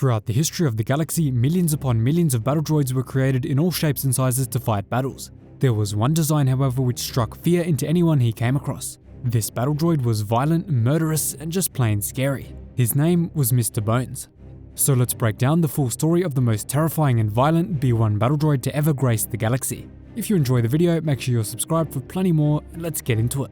Throughout the history of the galaxy, millions upon millions of battle droids were created in all shapes and sizes to fight battles. There was one design, however, which struck fear into anyone he came across. This battle droid was violent, murderous, and just plain scary. His name was Mr. Bones. So let's break down the full story of the most terrifying and violent B-1 battle droid to ever grace the galaxy. If you enjoy the video, make sure you're subscribed for plenty more, and let's get into it.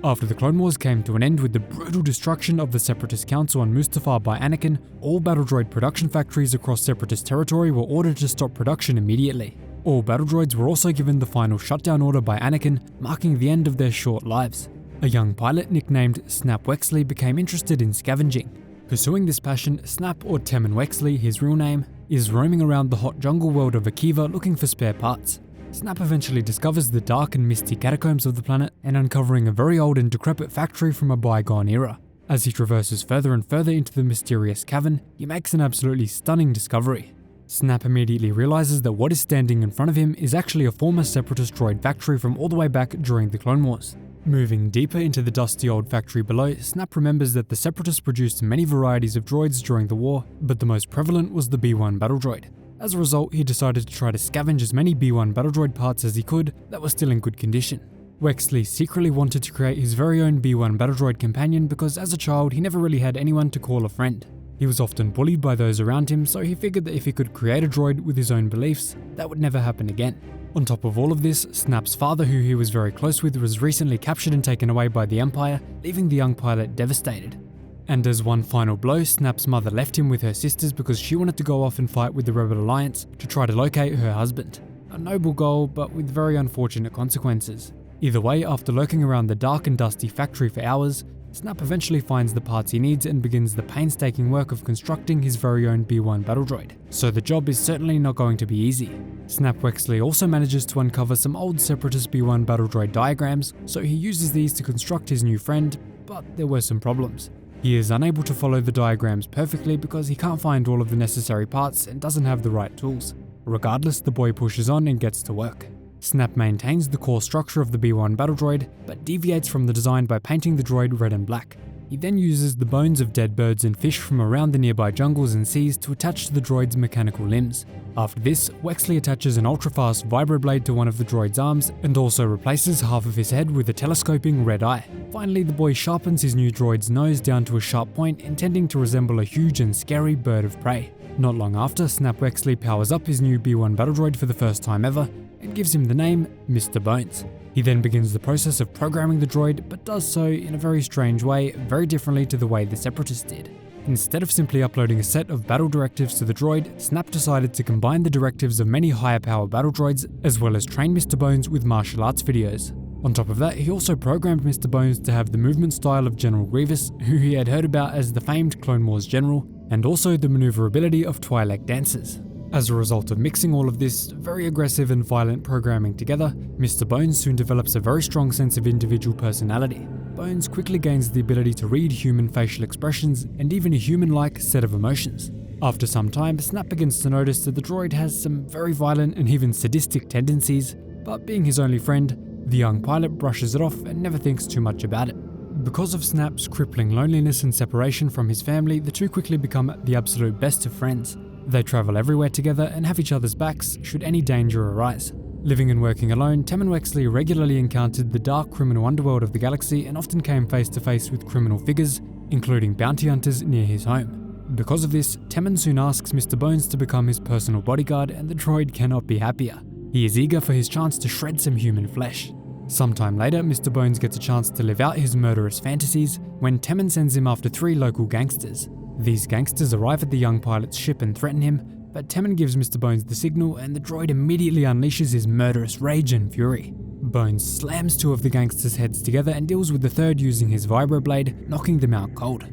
After the Clone Wars came to an end with the brutal destruction of the Separatist Council on Mustafar by Anakin, all battle droid production factories across Separatist territory were ordered to stop production immediately. All battle droids were also given the final shutdown order by Anakin, marking the end of their short lives. A young pilot nicknamed Snap Wexley became interested in scavenging. Pursuing this passion, Snap, or Temmin Wexley, his real name, is roaming around the hot jungle world of Akiva looking for spare parts. Snap eventually discovers the dark and misty catacombs of the planet and uncovering a very old and decrepit factory from a bygone era. As he traverses further and further into the mysterious cavern, he makes an absolutely stunning discovery. Snap immediately realizes that what is standing in front of him is actually a former Separatist droid factory from all the way back during the Clone Wars. Moving deeper into the dusty old factory below, Snap remembers that the Separatists produced many varieties of droids during the war, but the most prevalent was the B-1 battle droid. As a result, he decided to try to scavenge as many B-1 battle droid parts as he could that were still in good condition. Wexley secretly wanted to create his very own B-1 battle droid companion because as a child he never really had anyone to call a friend. He was often bullied by those around him, so he figured that if he could create a droid with his own beliefs, that would never happen again. On top of all of this, Snap's father, who he was very close with, was recently captured and taken away by the Empire, leaving the young pilot devastated. And as one final blow, Snap's mother left him with her sisters because she wanted to go off and fight with the Rebel Alliance to try to locate her husband. A noble goal, but with very unfortunate consequences. Either way, after lurking around the dark and dusty factory for hours, Snap eventually finds the parts he needs and begins the painstaking work of constructing his very own B-1 battle droid. So the job is certainly not going to be easy. Snap Wexley also manages to uncover some old Separatist B-1 battle droid diagrams, so he uses these to construct his new friend, but there were some problems. He is unable to follow the diagrams perfectly because he can't find all of the necessary parts and doesn't have the right tools. Regardless, the boy pushes on and gets to work. Snap maintains the core structure of the B-1 battle droid, but deviates from the design by painting the droid red and black. He then uses the bones of dead birds and fish from around the nearby jungles and seas to attach to the droid's mechanical limbs. After this, Wexley attaches an ultra-fast vibroblade to one of the droid's arms and also replaces half of his head with a telescoping red eye. Finally, the boy sharpens his new droid's nose down to a sharp point, intending to resemble a huge and scary bird of prey. Not long after, Snap Wexley powers up his new B-1 battle droid for the first time ever and gives him the name Mr. Bones. He then begins the process of programming the droid, but does so in a very strange way, very differently to the way the Separatists did. Instead of simply uploading a set of battle directives to the droid, Snap decided to combine the directives of many higher power battle droids, as well as train Mr. Bones with martial arts videos. On top of that, he also programmed Mr. Bones to have the movement style of General Grievous, who he had heard about as the famed Clone Wars general, and also the maneuverability of Twi'lek dancers. As a result of mixing all of this very aggressive and violent programming together, Mr. Bones soon develops a very strong sense of individual personality. Bones quickly gains the ability to read human facial expressions and even a human-like set of emotions. After some time, Snap begins to notice that the droid has some very violent and even sadistic tendencies, but being his only friend, the young pilot brushes it off and never thinks too much about it. Because of Snap's crippling loneliness and separation from his family, the two quickly become the absolute best of friends. They travel everywhere together and have each other's backs should any danger arise. Living and working alone, Temmin Wexley regularly encountered the dark criminal underworld of the galaxy and often came face to face with criminal figures, including bounty hunters near his home. Because of this, Temmin soon asks Mr. Bones to become his personal bodyguard, and the droid cannot be happier. He is eager for his chance to shred some human flesh. Sometime later, Mr. Bones gets a chance to live out his murderous fantasies when Temmin sends him after 3 local gangsters. These gangsters arrive at the young pilot's ship and threaten him, but Temmin gives Mr. Bones the signal and the droid immediately unleashes his murderous rage and fury. Bones slams 2 of the gangsters' heads together and deals with the third using his vibroblade, knocking them out cold.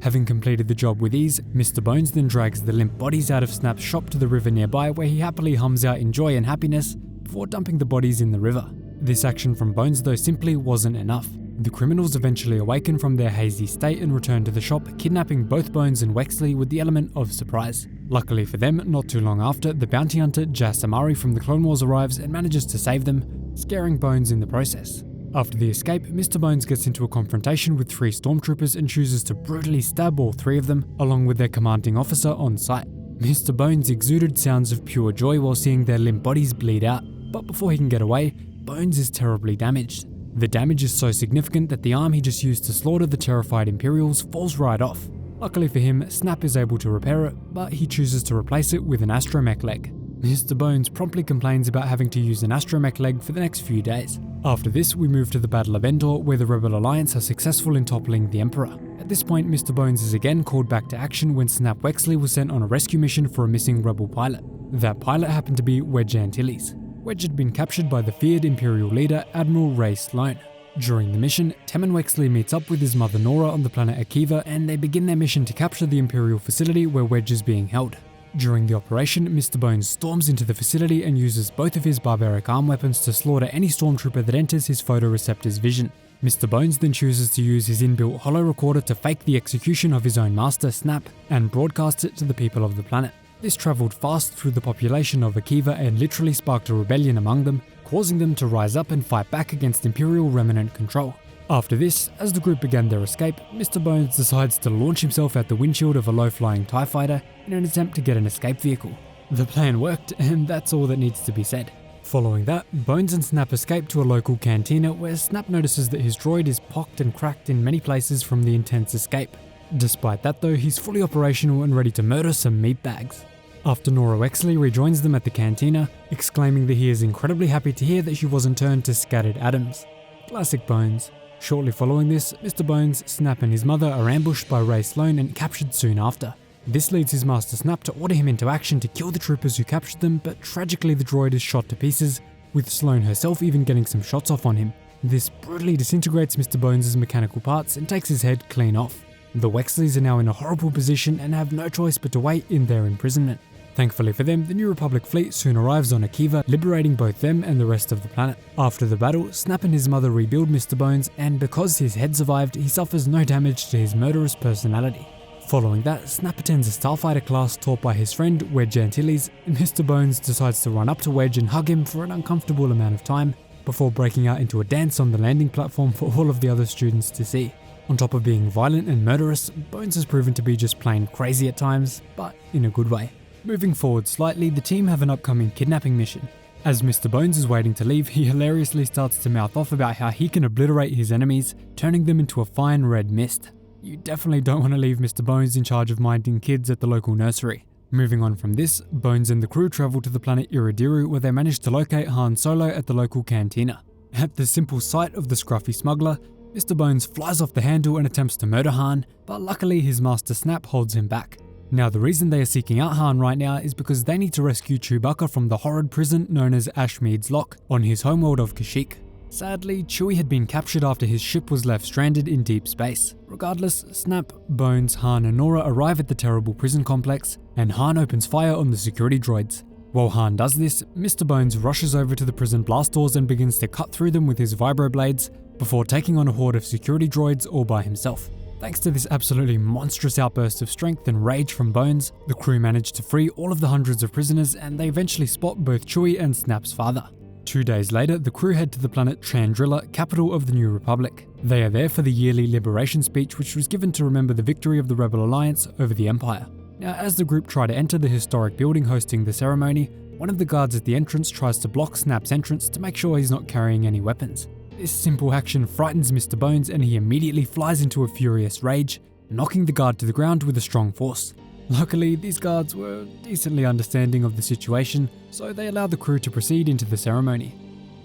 Having completed the job with ease, Mr. Bones then drags the limp bodies out of Snap's shop to the river nearby, where he happily hums out in joy and happiness before dumping the bodies in the river. This action from Bones though simply wasn't enough. The criminals eventually awaken from their hazy state and return to the shop, kidnapping both Bones and Wexley with the element of surprise. Luckily for them, not too long after, the bounty hunter Jas Amari from the Clone Wars arrives and manages to save them, scaring Bones in the process. After the escape, Mr. Bones gets into a confrontation with 3 stormtroopers and chooses to brutally stab all 3 of them, along with their commanding officer on site. Mr. Bones exuded sounds of pure joy while seeing their limp bodies bleed out, but before he can get away, Bones is terribly damaged. The damage is so significant that the arm he just used to slaughter the terrified Imperials falls right off. Luckily for him, Snap is able to repair it, but he chooses to replace it with an astromech leg. Mr. Bones promptly complains about having to use an astromech leg for the next few days. After this, we move to the Battle of Endor, where the Rebel Alliance are successful in toppling the Emperor. At this point, Mr. Bones is again called back to action when Snap Wexley was sent on a rescue mission for a missing Rebel pilot. That pilot happened to be Wedge Antilles. Wedge had been captured by the feared Imperial leader, Admiral Ray Sloane. During the mission, Temmin Wexley meets up with his mother Nora on the planet Akiva, and they begin their mission to capture the Imperial facility where Wedge is being held. During the operation, Mr. Bones storms into the facility and uses both of his barbaric arm weapons to slaughter any stormtrooper that enters his photoreceptor's vision. Mr. Bones then chooses to use his inbuilt holo recorder to fake the execution of his own master, Snap, and broadcast it to the people of the planet. This travelled fast through the population of Akiva and literally sparked a rebellion among them, causing them to rise up and fight back against Imperial remnant control. After this, as the group began their escape, Mr. Bones decides to launch himself out the windshield of a low-flying TIE fighter in an attempt to get an escape vehicle. The plan worked, and that's all that needs to be said. Following that, Bones and Snap escape to a local cantina where Snap notices that his droid is pocked and cracked in many places from the intense escape. Despite that though, he's fully operational and ready to murder some meatbags. After Nora Wexley rejoins them at the cantina, exclaiming that he is incredibly happy to hear that she wasn't turned to scattered atoms. Classic Bones. Shortly following this, Mr. Bones, Snap and his mother are ambushed by Ray Sloane and captured soon after. This leads his master Snap to order him into action to kill the troopers who captured them, but tragically the droid is shot to pieces, with Sloane herself even getting some shots off on him. This brutally disintegrates Mr. Bones' mechanical parts and takes his head clean off. The Wexleys are now in a horrible position and have no choice but to wait in their imprisonment. Thankfully for them, the New Republic fleet soon arrives on Akiva, liberating both them and the rest of the planet. After the battle, Snap and his mother rebuild Mr. Bones, and because his head survived, he suffers no damage to his murderous personality. Following that, Snap attends a Starfighter class taught by his friend Wedge Antilles, and Mr. Bones decides to run up to Wedge and hug him for an uncomfortable amount of time, before breaking out into a dance on the landing platform for all of the other students to see. On top of being violent and murderous, Bones has proven to be just plain crazy at times, but in a good way. Moving forward slightly, the team have an upcoming kidnapping mission. As Mr. Bones is waiting to leave, he hilariously starts to mouth off about how he can obliterate his enemies, turning them into a fine red mist. You definitely don't want to leave Mr. Bones in charge of minding kids at the local nursery. Moving on from this, Bones and the crew travel to the planet Iridiru, where they manage to locate Han Solo at the local cantina. At the simple sight of the scruffy smuggler, Mr. Bones flies off the handle and attempts to murder Han, but luckily his master Snap holds him back. Now the reason they are seeking out Han right now is because they need to rescue Chewbacca from the horrid prison known as Ashmead's Lock on his homeworld of Kashyyyk. Sadly, Chewie had been captured after his ship was left stranded in deep space. Regardless, Snap, Bones, Han and Nora arrive at the terrible prison complex, and Han opens fire on the security droids. While Han does this, Mr. Bones rushes over to the prison blast doors and begins to cut through them with his vibroblades, before taking on a horde of security droids all by himself. Thanks to this absolutely monstrous outburst of strength and rage from Bones, the crew manage to free all of the hundreds of prisoners, and they eventually spot both Chewie and Snap's father. 2 days later, the crew head to the planet Chandrilla, capital of the New Republic. They are there for the yearly liberation speech, which was given to remember the victory of the Rebel Alliance over the Empire. Now, as the group try to enter the historic building hosting the ceremony, one of the guards at the entrance tries to block Snap's entrance to make sure he's not carrying any weapons. This simple action frightens Mr. Bones, and he immediately flies into a furious rage, knocking the guard to the ground with a strong force. Luckily, these guards were decently understanding of the situation, so they allow the crew to proceed into the ceremony.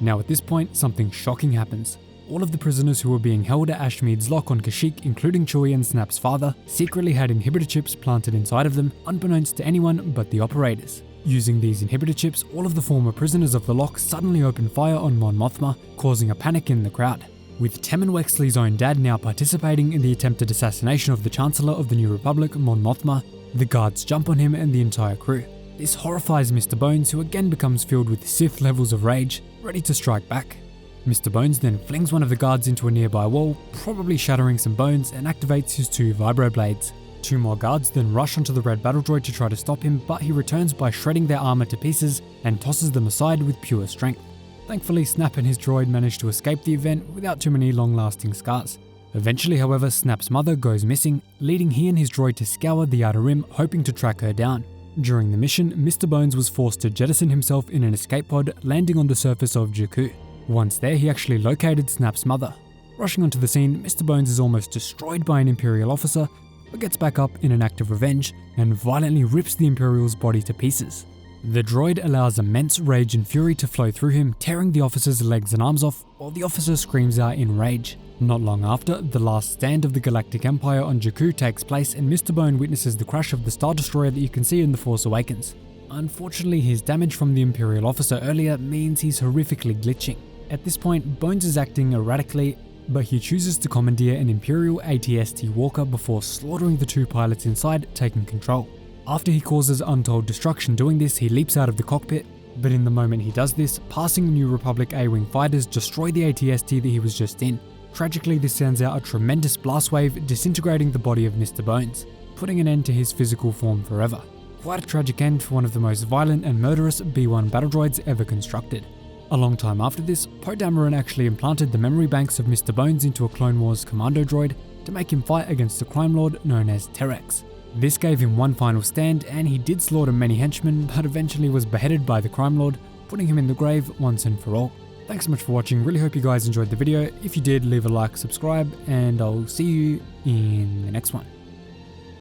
Now at this point, something shocking happens. All of the prisoners who were being held at Ashmead's Lock on Kashyyyk, including Chewie and Snap's father, secretly had inhibitor chips planted inside of them, unbeknownst to anyone but the operators. Using these inhibitor chips, all of the former prisoners of the Lock suddenly open fire on Mon Mothma, causing a panic in the crowd. With Temmin Wexley's own dad now participating in the attempted assassination of the Chancellor of the New Republic, Mon Mothma, the guards jump on him and the entire crew. This horrifies Mr. Bones, who again becomes filled with Sith levels of rage, ready to strike back. Mr. Bones then flings one of the guards into a nearby wall, probably shattering some bones, and activates his 2 vibroblades. 2 more guards then rush onto the red battle droid to try to stop him, but he returns by shredding their armor to pieces and tosses them aside with pure strength. Thankfully, Snap and his droid manage to escape the event without too many long-lasting scars. Eventually, however, Snap's mother goes missing, leading he and his droid to scour the Outer Rim, hoping to track her down. During the mission, Mr. Bones was forced to jettison himself in an escape pod, landing on the surface of Jakku. Once there, he actually located Snap's mother. Rushing onto the scene, Mr. Bones is almost destroyed by an Imperial officer, but gets back up in an act of revenge and violently rips the Imperial's body to pieces. The droid allows immense rage and fury to flow through him, tearing the officer's legs and arms off, while the officer screams out in rage. Not long after, the last stand of the Galactic Empire on Jakku takes place, and Mr. Bone witnesses the crash of the Star Destroyer that you can see in The Force Awakens. Unfortunately, his damage from the Imperial officer earlier means he's horrifically glitching. At this point, Bones is acting erratically, but he chooses to commandeer an Imperial AT-ST Walker before slaughtering the two pilots inside, taking control. After he causes untold destruction doing this, he leaps out of the cockpit, but in the moment he does this, passing New Republic A-Wing fighters destroy the AT-ST that he was just in. Tragically, this sends out a tremendous blast wave, disintegrating the body of Mr. Bones, putting an end to his physical form forever. Quite a tragic end for one of the most violent and murderous B-1 battle droids ever constructed. A long time after this, Poe Dameron actually implanted the memory banks of Mr. Bones into a Clone Wars commando droid to make him fight against a crime lord known as Terex. This gave him one final stand, and he did slaughter many henchmen, but eventually was beheaded by the crime lord, putting him in the grave once and for all. Thanks so much for watching, really hope you guys enjoyed the video. If you did, leave a like, subscribe, and I'll see you in the next one.